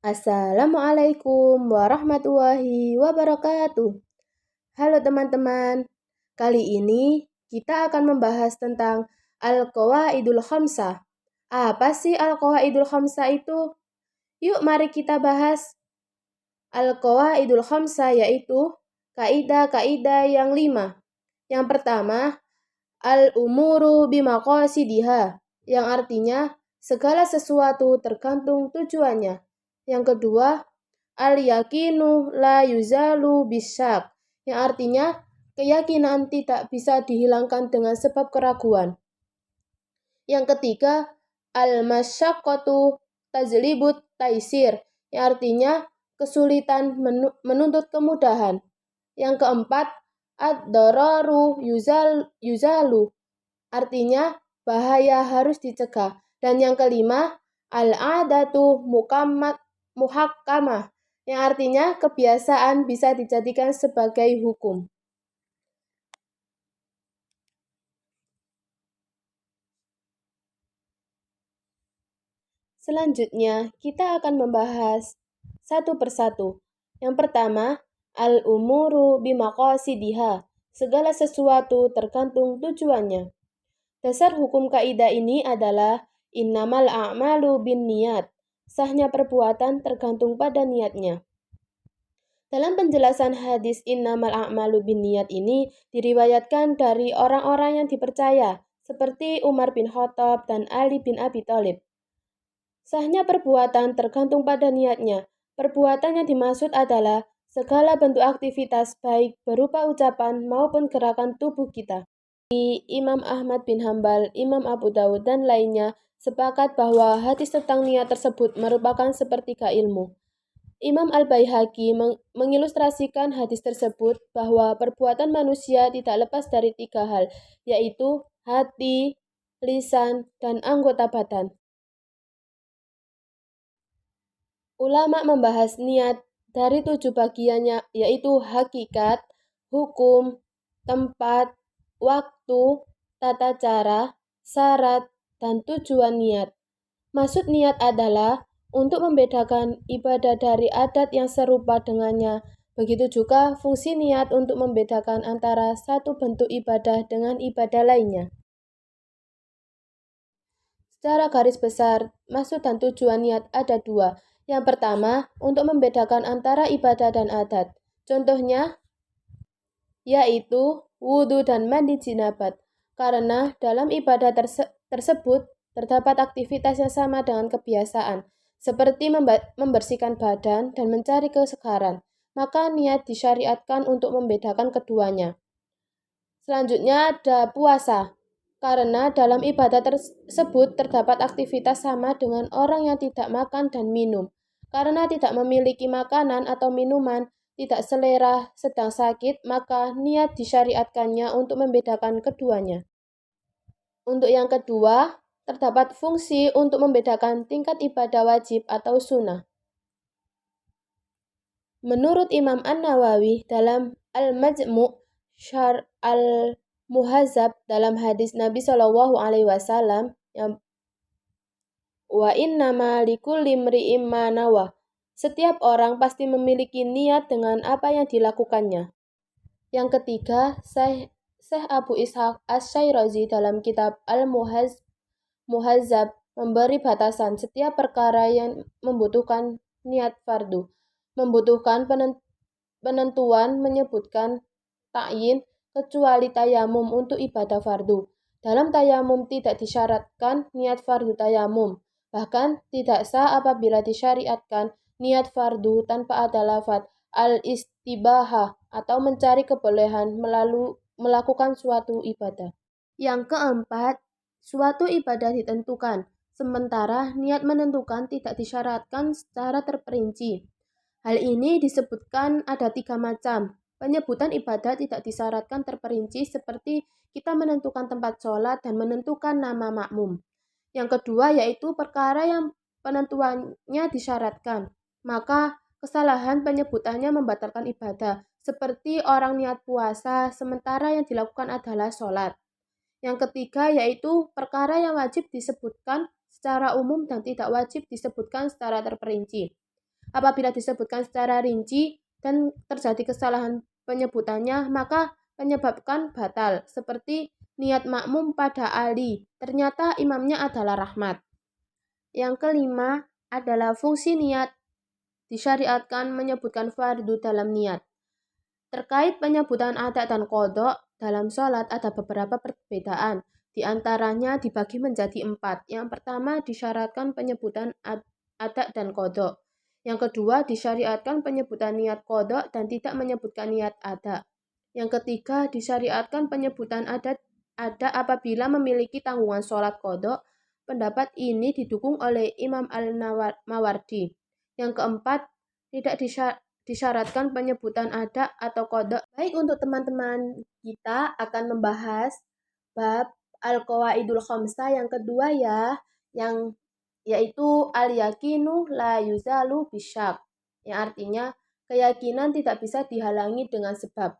Assalamualaikum warahmatullahi wabarakatuh. Halo teman-teman, kali ini kita akan membahas tentang Al-Qawaidul Khamsah. Apa sih Al-Qawaidul Khamsah itu? Yuk mari kita bahas. Al-Qawaidul Khamsah yaitu kaidah-kaidah yang 5. Yang pertama, Al-umuru bimaqasidiha, yang artinya segala sesuatu tergantung tujuannya. Yang kedua, al-yakinu la yuzalu bisyak, yang artinya keyakinan tidak bisa dihilangkan dengan sebab keraguan. Yang ketiga, al-masyaqqatu tajlibut taisir, yang artinya kesulitan menuntut kemudahan. Yang keempat, ad-dararu yuzalu, artinya bahaya harus dicegah. Dan yang kelima, al-adatu muhakkamah, yang artinya kebiasaan bisa dijadikan sebagai hukum. Selanjutnya, kita akan membahas satu persatu. Yang pertama, al-umuru bimaqasidiha, segala sesuatu tergantung tujuannya. Dasar hukum kaidah ini adalah innamal a'malu binniyat, sahnya perbuatan tergantung pada niatnya. Dalam penjelasan hadis innamal a'malu binniyat ini diriwayatkan dari orang-orang yang dipercaya, seperti Umar bin Khattab dan Ali bin Abi Thalib. Sahnya perbuatan tergantung pada niatnya. Perbuatan yang dimaksud adalah segala bentuk aktivitas baik berupa ucapan maupun gerakan tubuh kita. Imam Ahmad bin Hambal, Imam Abu Dawud, dan lainnya sepakat bahwa hadis tentang niat tersebut merupakan sepertiga ilmu. Imam Al-Baihaqi mengilustrasikan hadis tersebut bahwa perbuatan manusia tidak lepas dari 3 hal, yaitu hati, lisan, dan anggota badan. Ulama membahas niat dari 7 bagiannya, yaitu hakikat, hukum, tempat, waktu, tata cara, syarat, dan tujuan niat. Maksud niat adalah untuk membedakan ibadah dari adat yang serupa dengannya. Begitu juga fungsi niat untuk membedakan antara satu bentuk ibadah dengan ibadah lainnya. Secara garis besar, maksud dan tujuan niat ada 2. Yang pertama, untuk membedakan antara ibadah dan adat. Contohnya, yaitu wudhu dan mandi jinabat. Karena dalam ibadah tersebut terdapat aktivitas yang sama dengan kebiasaan, seperti membersihkan badan dan mencari kesegaran. Maka niat disyariatkan untuk membedakan keduanya. Selanjutnya ada puasa. Karena dalam ibadah tersebut terdapat aktivitas sama dengan orang yang tidak makan dan minum. Karena tidak memiliki makanan atau minuman, tidak selera, sedang sakit, maka niat disyariatkannya untuk membedakan keduanya. Untuk yang kedua, terdapat fungsi untuk membedakan tingkat ibadah wajib atau sunnah. Menurut Imam An-Nawawi dalam Al-Majmu' Syarh Al-Muhadzab dalam hadis Nabi SAW yang wa innama likulli imri'in ma nawa. Setiap orang pasti memiliki niat dengan apa yang dilakukannya. Yang ketiga, Syekh Abu Ishaq Asy-Syairazi dalam kitab Al-Muhadzab memberi batasan setiap perkara yang membutuhkan niat fardu. Membutuhkan penentuan menyebutkan ta'yin kecuali tayamum untuk ibadah fardu. Dalam tayamum tidak disyaratkan niat fardu tayamum. Bahkan tidak sah apabila disyariatkan niat fardu tanpa ada lafadz al-istibahah atau mencari kebolehan melakukan suatu ibadah. Yang keempat, suatu ibadah ditentukan, sementara niat menentukan tidak disyaratkan secara terperinci. Hal ini disebutkan ada 3 macam. Penyebutan ibadah tidak disyaratkan terperinci seperti kita menentukan tempat sholat dan menentukan nama makmum. Yang kedua yaitu perkara yang penentuannya disyaratkan. Maka kesalahan penyebutannya membatalkan ibadah, seperti orang niat puasa sementara yang dilakukan adalah sholat. Yang ketiga yaitu perkara yang wajib disebutkan secara umum dan tidak wajib disebutkan secara terperinci. Apabila disebutkan secara rinci dan terjadi kesalahan penyebutannya, maka menyebabkan batal, seperti niat makmum pada Ali, ternyata imamnya adalah Rahmat. Yang kelima adalah fungsi niat. Disyariatkan menyebutkan fardu dalam niat. Terkait penyebutan adak dan qadha dalam sholat ada beberapa perbedaan. Di antaranya dibagi menjadi 4. Yang pertama disyaratkan penyebutan adak dan qadha. Yang kedua disyariatkan penyebutan niat qadha dan tidak menyebutkan niat adak. Yang ketiga disyariatkan penyebutan adat apabila memiliki tanggungan sholat qadha. Pendapat ini didukung oleh Imam Al-Mawardi. Yang keempat, tidak disyaratkan penyebutan adak atau qadha. Baik, untuk teman-teman kita akan membahas bab Al-Qawaidul Khamsah yang kedua ya, yaitu al-yakinu la yuzalu bisyak, yang artinya keyakinan tidak bisa dihalangi dengan sebab.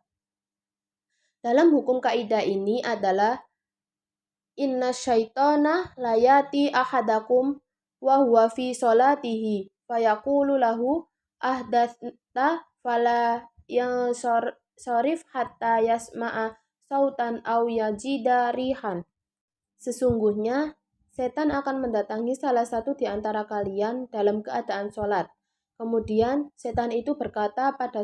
Dalam hukum kaidah ini adalah inna syaitana layati ahadakum wa huwa fi sholatihi fayaqulu lahu ahdatha fala yang sorif hatta yasma'a sautan au yajida rihan. Sesungguhnya setan akan mendatangi salah satu di antara kalian dalam keadaan sholat. Kemudian setan itu berkata pada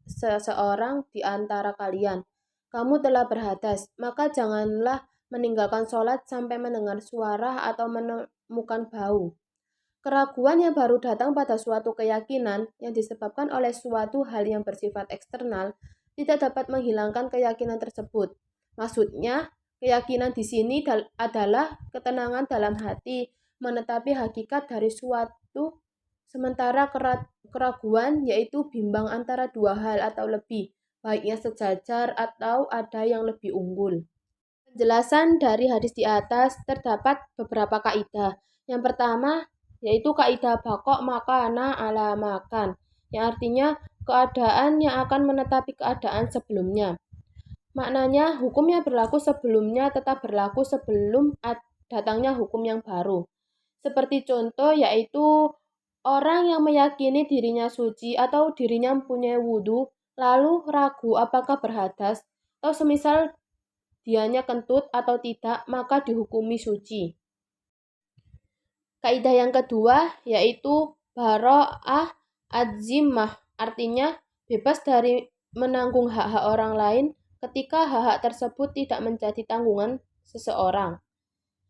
seseorang di antara kalian, kamu telah berhadas, maka janganlah meninggalkan sholat sampai mendengar suara atau menemukan bau. Keraguan yang baru datang pada suatu keyakinan yang disebabkan oleh suatu hal yang bersifat eksternal tidak dapat menghilangkan keyakinan tersebut. Maksudnya, keyakinan di sini adalah ketenangan dalam hati, menetapi hakikat dari suatu, sementara keraguan yaitu bimbang antara dua hal atau lebih, baiknya sejajar atau ada yang lebih unggul. Penjelasan dari hadis di atas terdapat beberapa kaidah. Yang pertama yaitu kaidah bakok makana ala makan, yang artinya keadaan yang akan menetapi keadaan sebelumnya. Maknanya hukum yang berlaku sebelumnya tetap berlaku sebelum datangnya hukum yang baru. Seperti contoh yaitu orang yang meyakini dirinya suci atau dirinya mempunyai wudhu, lalu ragu apakah berhadas atau semisal dianya kentut atau tidak, maka dihukumi suci. Kaidah yang kedua yaitu bara'ah az-zimmah, artinya bebas dari menanggung hak-hak orang lain ketika hak-hak tersebut tidak menjadi tanggungan seseorang.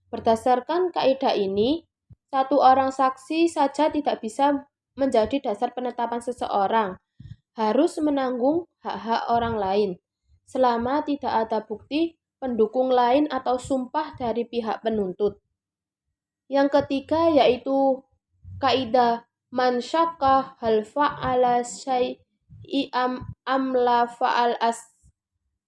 Berdasarkan kaidah ini, satu orang saksi saja tidak bisa menjadi dasar penetapan seseorang. Harus menanggung hak-hak orang lain selama tidak ada bukti pendukung lain atau sumpah dari pihak penuntut. Yang ketiga yaitu kaidah man syakka hal fa'ala syai'i am la fa'al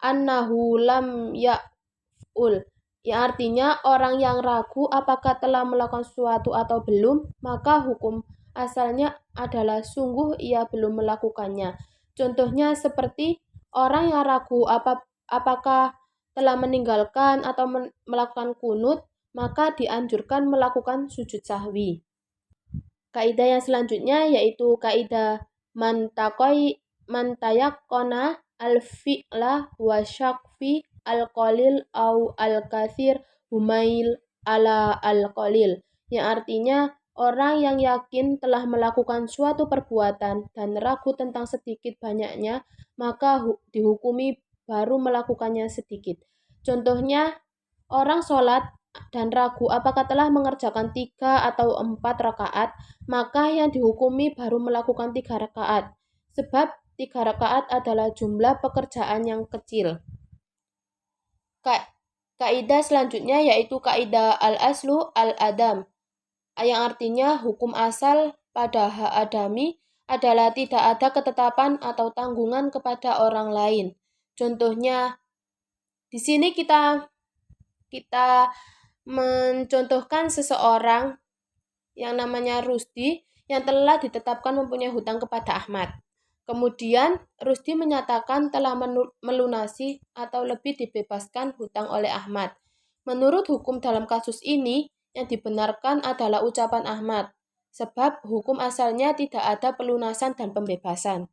annahu lam ya'ul, yang artinya orang yang ragu apakah telah melakukan sesuatu atau belum, maka hukum asalnya adalah sungguh ia belum melakukannya. Contohnya seperti orang yang ragu apakah telah meninggalkan atau melakukan kunut, maka dianjurkan melakukan sujud sahwi. Kaidah yang selanjutnya yaitu kaidah man tayaqqana al-fi'la wa syakfi al-qalil au al-kathir humail ala al-qalil, yang artinya orang yang yakin telah melakukan suatu perbuatan dan ragu tentang sedikit banyaknya, maka dihukumi baru melakukannya sedikit. Contohnya, orang sholat dan ragu apakah telah mengerjakan 3 atau 4 rakaat, maka yang dihukumi baru melakukan 3 rakaat, sebab 3 rakaat adalah jumlah pekerjaan yang kecil. Kaidah selanjutnya yaitu kaidah al-aslu al-adam, yang artinya hukum asal pada hak adami adalah tidak ada ketetapan atau tanggungan kepada orang lain. Contohnya, di sini kita mencontohkan seseorang yang namanya Rusdi yang telah ditetapkan mempunyai hutang kepada Ahmad. Kemudian Rusdi menyatakan telah melunasi atau lebih dibebaskan hutang oleh Ahmad. Menurut hukum dalam kasus ini, yang dibenarkan adalah ucapan Ahmad. sebab hukum asalnya tidak ada pelunasan dan pembebasan.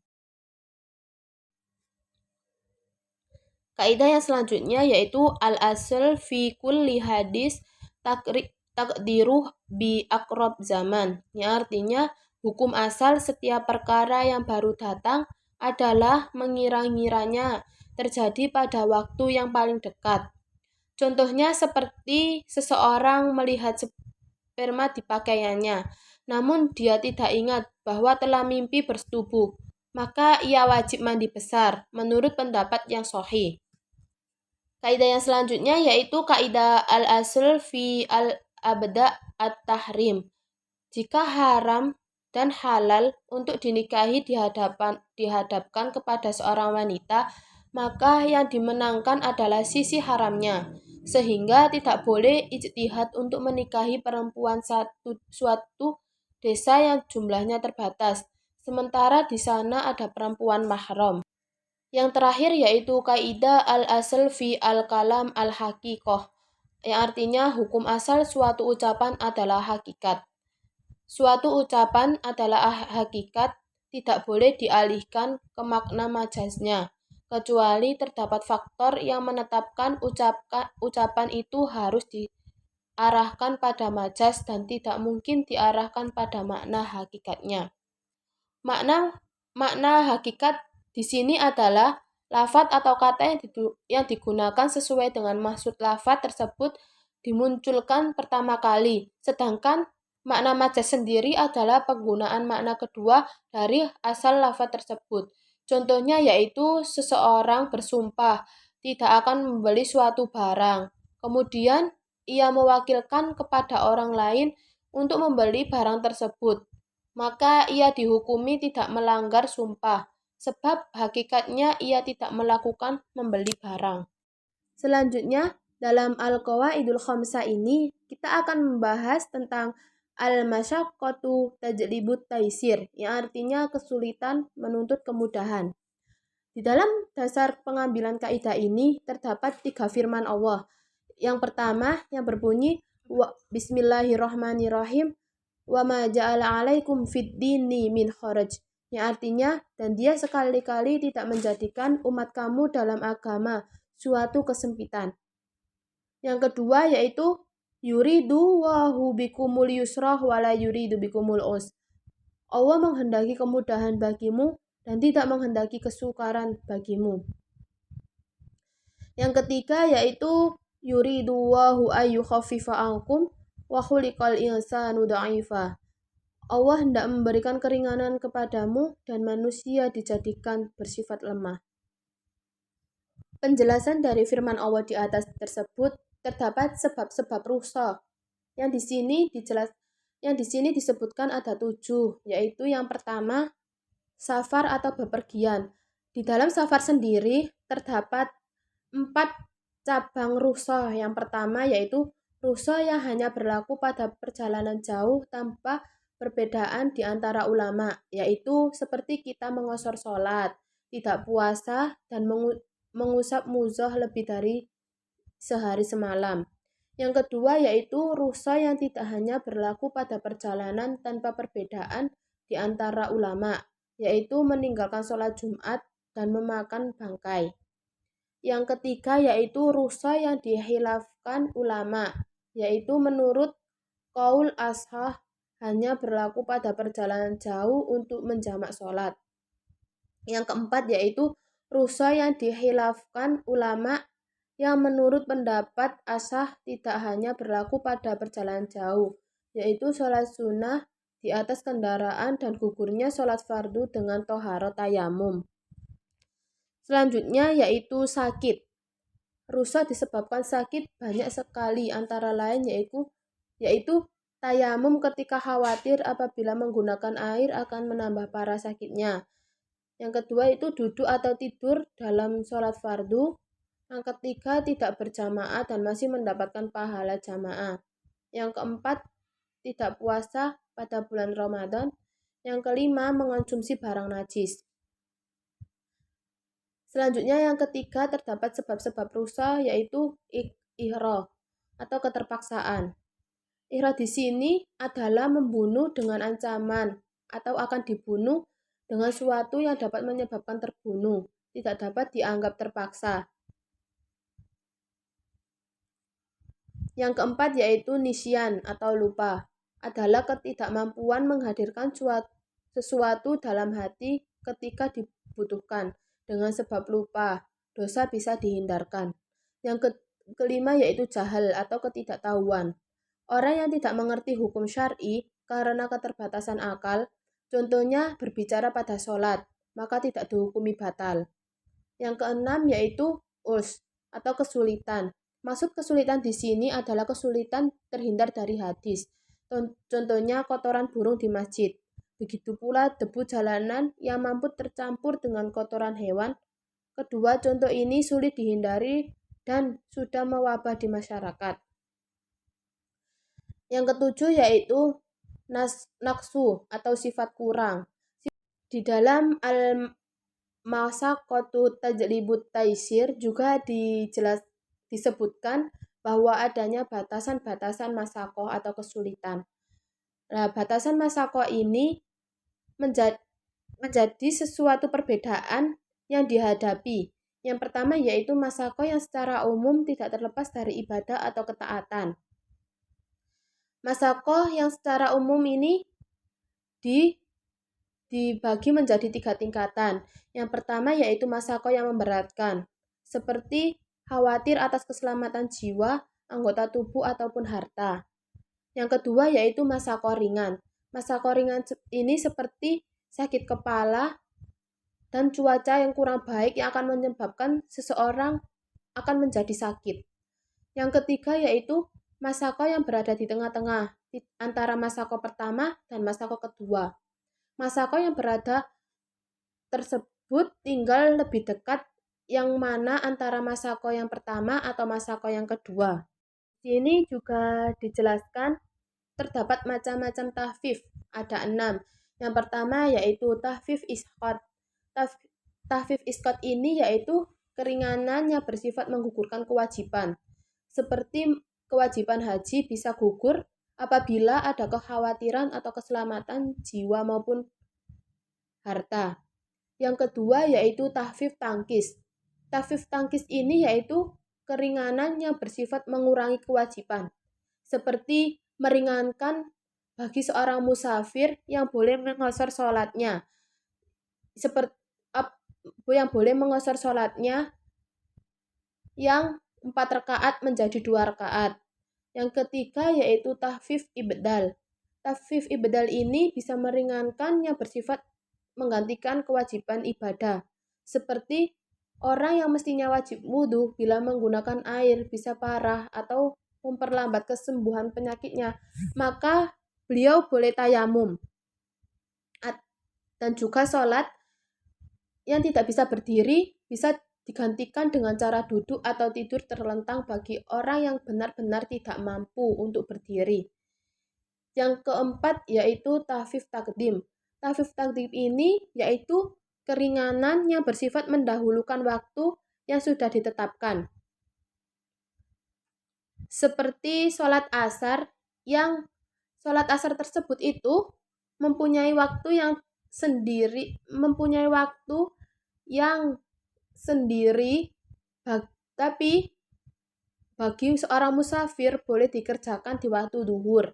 Kaidah yang selanjutnya yaitu al-asl fi kulli hadis takdiruh bi aqrab zaman, yang artinya hukum asal setiap perkara yang baru datang adalah mengira-ngiranya terjadi pada waktu yang paling dekat. Contohnya seperti seseorang melihat sperma di pakaiannya, namun dia tidak ingat bahwa telah mimpi bersetubuh, maka ia wajib mandi besar menurut pendapat yang sahih. Kaidah yang selanjutnya yaitu kaidah al-asl fi al-abda at-tahrim. Jika haram dan halal untuk dinikahi dihadapkan kepada seorang wanita, maka yang dimenangkan adalah sisi haramnya, sehingga tidak boleh ijtihad untuk menikahi perempuan suatu desa yang jumlahnya terbatas, sementara di sana ada perempuan mahram. Yang terakhir yaitu kaidah al-asl fi al-kalam al-haqiqah, yang artinya hukum asal suatu ucapan adalah hakikat. Suatu ucapan adalah hakikat, tidak boleh dialihkan ke makna majaznya, kecuali terdapat faktor yang menetapkan ucapan itu harus diarahkan pada majaz dan tidak mungkin diarahkan pada makna hakikatnya. Makna hakikat di sini adalah lafadz atau kata yang digunakan sesuai dengan maksud lafadz tersebut dimunculkan pertama kali, sedangkan makna majaz sendiri adalah penggunaan makna kedua dari asal lafadz tersebut. Contohnya yaitu seseorang bersumpah tidak akan membeli suatu barang, kemudian ia mewakilkan kepada orang lain untuk membeli barang tersebut, maka ia dihukumi tidak melanggar sumpah, sebab hakikatnya ia tidak melakukan membeli barang. Selanjutnya, dalam Al-Qawaidul Khamsah ini, kita akan membahas tentang al-masyaqqatu tajlibut taisir, yang artinya kesulitan menuntut kemudahan. Di dalam dasar pengambilan kaidah ini, terdapat 3 firman Allah. Yang pertama, yang berbunyi, Bismillahirrahmanirrahim, wa ma ja'ala 'alaikum fid dini min kharaj, yang artinya dan dia sekali-kali tidak menjadikan umat kamu dalam agama suatu kesempitan. Yang kedua yaitu yuridu wa bikumul yusra wa la yuridu bikumul us. Allah menghendaki kemudahan bagimu dan tidak menghendaki kesukaran bagimu. Yang ketiga yaitu yuridu wa ayyukhaffifa ankum wa khuliqal insanu dha'ifa. Allah hendak memberikan keringanan kepadamu dan manusia dijadikan bersifat lemah. Penjelasan dari firman Allah di atas tersebut terdapat sebab-sebab rukhsah. Yang di sini disebutkan ada 7, yaitu yang pertama safar atau bepergian. Di dalam safar sendiri terdapat 4 cabang rukhsah. Yang pertama yaitu rukhsah yang hanya berlaku pada perjalanan jauh tanpa perbedaan di antara ulama, yaitu seperti kita mengqashar sholat, tidak puasa, dan mengusap muzah lebih dari sehari semalam. Yang kedua yaitu rukhsah yang tidak hanya berlaku pada perjalanan tanpa perbedaan di antara ulama, yaitu meninggalkan sholat Jumat dan memakan bangkai. Yang ketiga yaitu rukhsah yang dihilafkan ulama, yaitu menurut qaul ashah hanya berlaku pada perjalanan jauh untuk menjamak sholat. Yang keempat yaitu rukhsah yang dihilafkan ulama yang menurut pendapat ashah tidak hanya berlaku pada perjalanan jauh, yaitu sholat sunnah di atas kendaraan dan gugurnya sholat fardu dengan toharo tayamum. Selanjutnya yaitu sakit. Rukhsah disebabkan sakit banyak sekali, antara lain yaitu tayamum ketika khawatir apabila menggunakan air akan menambah parah sakitnya. Yang kedua itu duduk atau tidur dalam sholat fardu. Yang ketiga tidak berjamaah dan masih mendapatkan pahala jamaah. Yang keempat tidak puasa pada bulan Ramadan. Yang kelima mengonsumsi barang najis. Selanjutnya yang ketiga terdapat sebab-sebab rukhsah yaitu ihrah atau keterpaksaan. Ikhraj di sini adalah membunuh dengan ancaman atau akan dibunuh dengan suatu yang dapat menyebabkan terbunuh, tidak dapat dianggap terpaksa. Yang keempat yaitu nisyan atau lupa, adalah ketidakmampuan menghadirkan sesuatu dalam hati ketika dibutuhkan. Dengan sebab lupa, dosa bisa dihindarkan. Yang kelima yaitu jahal atau ketidaktahuan. Orang yang tidak mengerti hukum syar'i karena keterbatasan akal, contohnya berbicara pada sholat, maka tidak dihukumi batal. Yang keenam yaitu atau kesulitan. Maksud kesulitan di sini adalah kesulitan terhindar dari hadis. Contohnya kotoran burung di masjid. Begitu pula debu jalanan yang mampu tercampur dengan kotoran hewan. Kedua contoh ini sulit dihindari dan sudah mewabah di masyarakat. Yang ketujuh yaitu naksu atau sifat kurang. Di dalam Masaqatu Tajlibut Taisir juga disebutkan bahwa adanya batasan-batasan masakoh atau kesulitan. Nah, batasan masakoh ini menjadi sesuatu perbedaan yang dihadapi. Yang pertama yaitu masakoh yang secara umum tidak terlepas dari ibadah atau ketaatan. Masakoh yang secara umum ini dibagi menjadi 3 tingkatan. Yang pertama yaitu masakoh yang memberatkan, seperti khawatir atas keselamatan jiwa, anggota tubuh ataupun harta. Yang kedua yaitu masakoh ringan. Masakoh ringan ini seperti sakit kepala dan cuaca yang kurang baik yang akan menyebabkan seseorang akan menjadi sakit. Yang ketiga yaitu masakoh yang berada di tengah-tengah antara masakoh pertama dan masakoh kedua. Masakoh yang berada tersebut tinggal lebih dekat yang mana antara masakoh yang pertama atau masakoh yang kedua. Di sini juga dijelaskan terdapat macam-macam tahfif, ada 6. Yang pertama yaitu tahfif isqat. Tahfif isqat ini yaitu keringanan yang bersifat menggugurkan kewajiban. Seperti kewajiban haji bisa gugur apabila ada kekhawatiran atau keselamatan jiwa maupun harta. Yang kedua yaitu tahfif tangkis. Tahfif tangkis ini yaitu keringanan yang bersifat mengurangi kewajiban, seperti meringankan bagi seorang musafir yang boleh mengosor sholatnya, yang 4 rakaat menjadi 2 rakaat. Yang ketiga yaitu tahfif ibdal. Tahfif ibdal ini bisa meringankan yang bersifat menggantikan kewajiban ibadah. Seperti orang yang mestinya wajib wudhu bila menggunakan air bisa parah atau memperlambat kesembuhan penyakitnya, maka beliau boleh tayamum. Dan juga sholat yang tidak bisa berdiri bisa digantikan dengan cara duduk atau tidur terlentang bagi orang yang benar-benar tidak mampu untuk berdiri. Yang keempat yaitu tahfif takdim. Tahfif takdim ini yaitu keringanan yang bersifat mendahulukan waktu yang sudah ditetapkan. Seperti sholat asar, yang sholat asar tersebut itu mempunyai waktu yang sendiri, tapi bagi seorang musafir boleh dikerjakan di waktu duhur.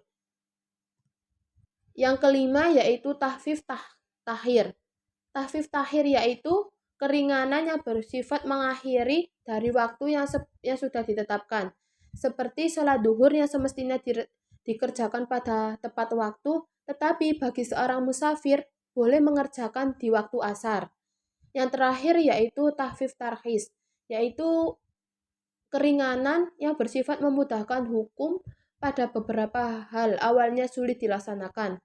Yang kelima yaitu tahfif tahir. Tahfif tahir yaitu keringanan yang bersifat mengakhiri dari waktu yang sudah ditetapkan. Seperti sholat duhur yang semestinya dikerjakan pada tepat waktu, tetapi bagi seorang musafir boleh mengerjakan di waktu asar. Yang terakhir yaitu tahfif tarhis, yaitu keringanan yang bersifat memudahkan hukum pada beberapa hal awalnya sulit dilaksanakan.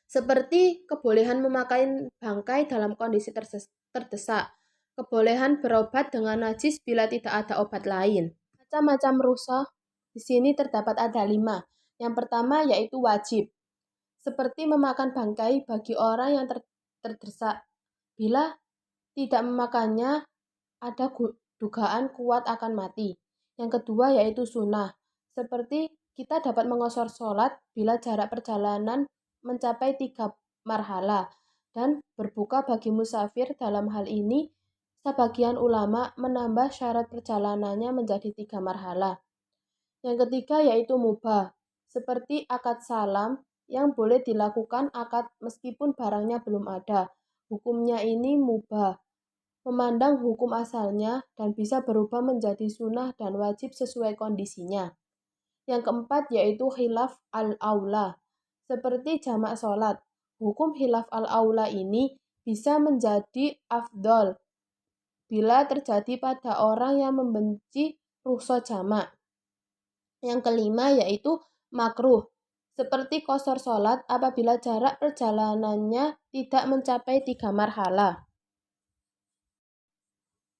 Seperti kebolehan memakai bangkai dalam kondisi terdesak, kebolehan berobat dengan najis bila tidak ada obat lain. Macam-macam rukhsah di sini terdapat ada 5. Yang pertama yaitu wajib, seperti memakan bangkai bagi orang yang terdesak. Bila tidak memakannya, ada dugaan kuat akan mati. Yang kedua yaitu sunnah, seperti kita dapat mengosor sholat bila jarak perjalanan mencapai 3 marhala dan berbuka bagi musafir. Dalam hal ini, sebagian ulama menambah syarat perjalanannya menjadi 3 marhala. Yang ketiga yaitu mubah, seperti akad salam yang boleh dilakukan akad meskipun barangnya belum ada. Hukumnya ini mubah, memandang hukum asalnya dan bisa berubah menjadi sunnah dan wajib sesuai kondisinya. Yang keempat yaitu khilaf al-aula, seperti jamak sholat. Hukum khilaf al-aula ini bisa menjadi afdol bila terjadi pada orang yang membenci rukhsah jamak. Yang kelima yaitu makruh, seperti qashar sholat apabila jarak perjalanannya tidak mencapai 3 marhala.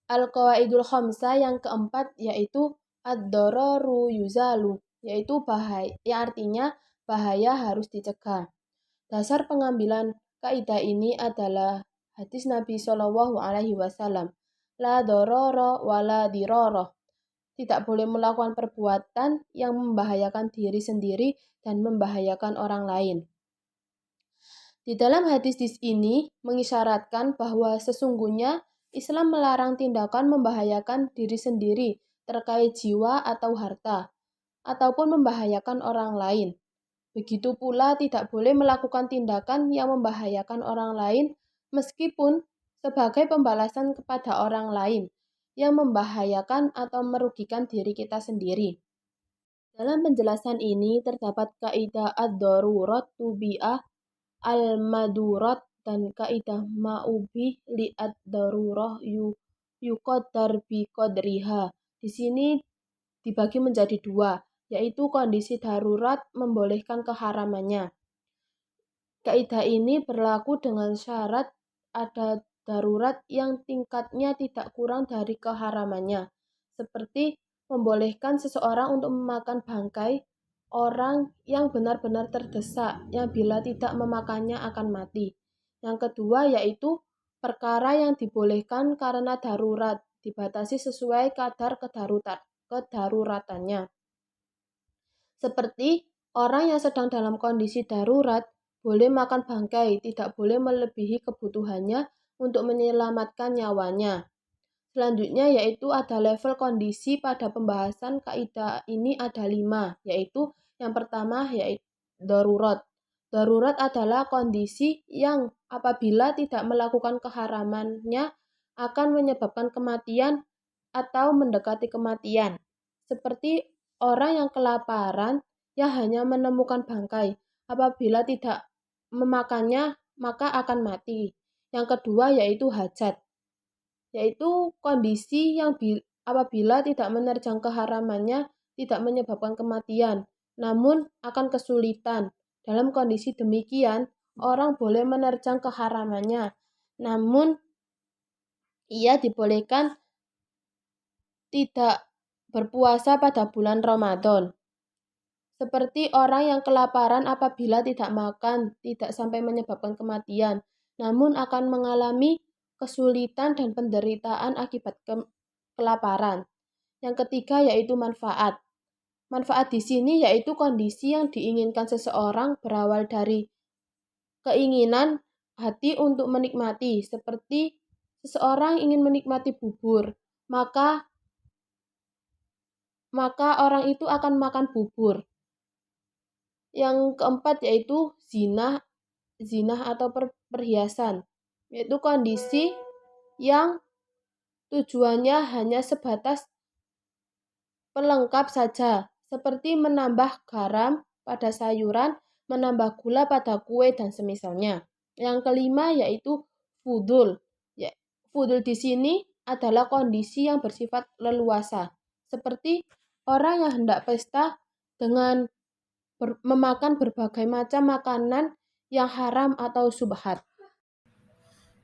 Al-qawaidul khamsah yang keempat yaitu ad-dararu yuzalu, yaitu bahaya, yang artinya bahaya harus dicegah. Dasar pengambilan kaidah ini adalah hadis Nabi Shallallahu Alaihi Wasallam, la dororo wala diroro. Tidak boleh melakukan perbuatan yang membahayakan diri sendiri dan membahayakan orang lain. Di dalam hadis ini mengisyaratkan bahwa sesungguhnya Islam melarang tindakan membahayakan diri sendiri terkait jiwa atau harta, ataupun membahayakan orang lain. Begitu pula tidak boleh melakukan tindakan yang membahayakan orang lain meskipun sebagai pembalasan kepada orang lain yang membahayakan atau merugikan diri kita sendiri. Dalam penjelasan ini terdapat kaidah ad-darurat tubi'ah al-madurat dan kaidah ma'ubi li ad-darurah yuqaddar bi qadriha. Di sini dibagi menjadi dua, yaitu kondisi darurat membolehkan keharamannya. Kaidah ini berlaku dengan syarat ada darurat yang tingkatnya tidak kurang dari keharamannya, seperti membolehkan seseorang untuk memakan bangkai orang yang benar-benar terdesak, yang bila tidak memakannya akan mati. Yang kedua yaitu perkara yang dibolehkan karena darurat, dibatasi sesuai kadar kedaruratannya. Seperti orang yang sedang dalam kondisi darurat boleh makan bangkai, tidak boleh melebihi kebutuhannya untuk menyelamatkan nyawanya. Selanjutnya yaitu ada level kondisi. Pada pembahasan kaidah ini ada 5, yaitu yang pertama yaitu darurat. Darurat adalah kondisi yang apabila tidak melakukan keharamannya akan menyebabkan kematian atau mendekati kematian. Seperti orang yang kelaparan yang hanya menemukan bangkai, apabila tidak memakannya maka akan mati. Yang kedua yaitu hajat, yaitu kondisi yang apabila tidak menerjang keharamannya tidak menyebabkan kematian, namun akan kesulitan. Dalam kondisi demikian, orang boleh menerjang keharamannya, namun ia dibolehkan tidak berpuasa pada bulan Ramadan. Seperti orang yang kelaparan apabila tidak makan, tidak sampai menyebabkan kematian, namun akan mengalami kesulitan dan penderitaan akibat kelaparan. Yang ketiga yaitu manfaat. Manfaat di sini yaitu kondisi yang diinginkan seseorang berawal dari keinginan hati untuk menikmati, seperti seseorang ingin menikmati bubur, maka orang itu akan makan bubur. Yang keempat yaitu zinah atau perhiasan, yaitu kondisi yang tujuannya hanya sebatas pelengkap saja, seperti menambah garam pada sayuran, menambah gula pada kue dan semisalnya. Yang kelima yaitu fudul. Fudul di sini adalah kondisi yang bersifat leluasa, seperti orang yang hendak pesta dengan memakan berbagai macam makanan yang haram atau subhat.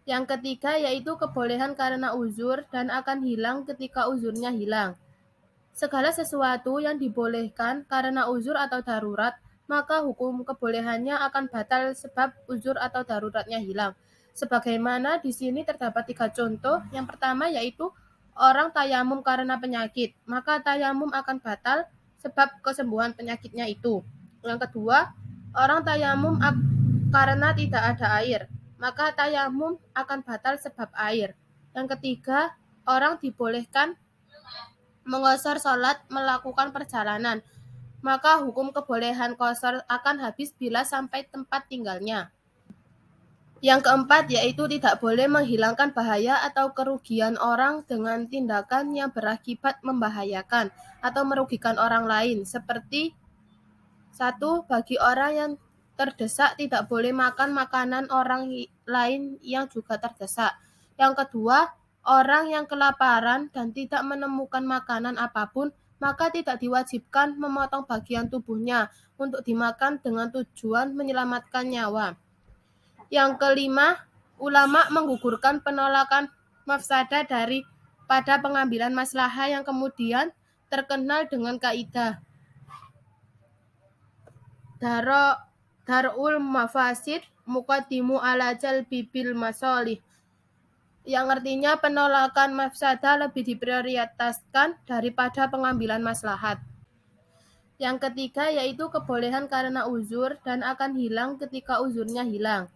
Yang ketiga yaitu kebolehan karena uzur dan akan hilang ketika uzurnya hilang. Segala sesuatu yang dibolehkan karena uzur atau darurat, maka hukum kebolehannya akan batal sebab uzur atau daruratnya hilang. Sebagaimana di sini terdapat 3 contoh. Yang pertama yaitu orang tayamum karena penyakit, maka tayamum akan batal sebab kesembuhan penyakitnya itu. Yang kedua, orang tayamum karena tidak ada air, maka tayamum akan batal sebab air. Yang ketiga, orang dibolehkan mengqashar salat melakukan perjalanan, maka hukum kebolehan qashar akan habis bila sampai tempat tinggalnya. Yang keempat yaitu tidak boleh menghilangkan bahaya atau kerugian orang dengan tindakan yang berakibat membahayakan atau merugikan orang lain, seperti 1. Bagi orang yang terdesak tidak boleh makan makanan orang lain yang juga terdesak. Yang kedua, orang yang kelaparan dan tidak menemukan makanan apapun, maka tidak diwajibkan memotong bagian tubuhnya untuk dimakan dengan tujuan menyelamatkan nyawa. Yang kelima, ulama menggugurkan penolakan mafsadah pada pengambilan maslahah yang kemudian terkenal dengan kaidah darul mafasid muqaddimu ala jalbi bil masolih, yang artinya penolakan mafsadah lebih diprioritaskan daripada pengambilan maslahat. Yang ketiga yaitu kebolehan karena uzur dan akan hilang ketika uzurnya hilang.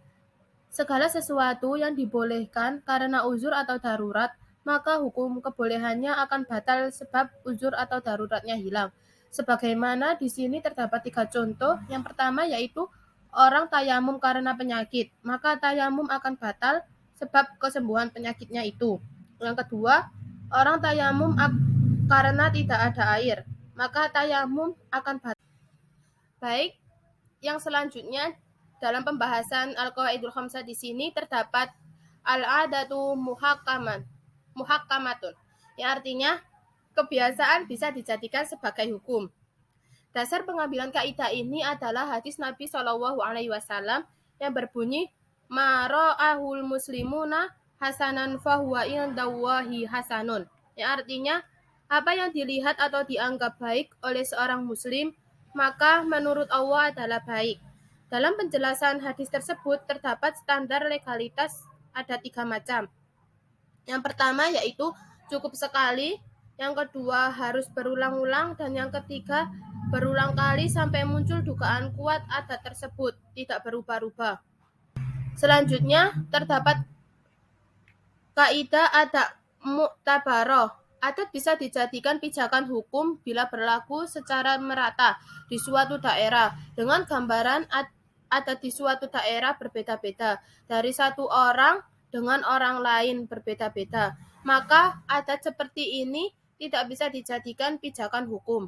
Segala sesuatu yang dibolehkan karena uzur atau darurat, maka hukum kebolehannya akan batal sebab uzur atau daruratnya hilang. Sebagaimana di sini terdapat 3 contoh. Yang pertama yaitu orang tayamum karena penyakit, maka tayamum akan batal sebab kesembuhan penyakitnya itu. Yang kedua, orang tayamum karena tidak ada air, maka tayamum akan batal. Baik, yang selanjutnya dalam pembahasan Al-Qawaidul Khamsah di sini terdapat al-adatu muhakkamatun, yang artinya kebiasaan bisa dijadikan sebagai hukum. Dasar pengambilan kaidah ini adalah hadis Nabi SAW yang berbunyi ma ra'ahul muslimuna hasanan fahuwa indallahi hasanun, yang artinya apa yang dilihat atau dianggap baik oleh seorang muslim, maka menurut Allah adalah baik. Dalam penjelasan hadis tersebut terdapat standar legalitas ada 3 macam. Yang pertama yaitu cukup sekali, yang kedua harus berulang-ulang, dan yang ketiga berulang kali sampai muncul dugaan kuat adat tersebut tidak berubah-ubah. Selanjutnya terdapat kaidah adat mu'tabaroh. Adat bisa dijadikan pijakan hukum bila berlaku secara merata di suatu daerah, dengan gambaran adat di suatu daerah berbeda-beda dari satu orang dengan orang lain berbeda-beda. Maka adat seperti ini tidak bisa dijadikan pijakan hukum.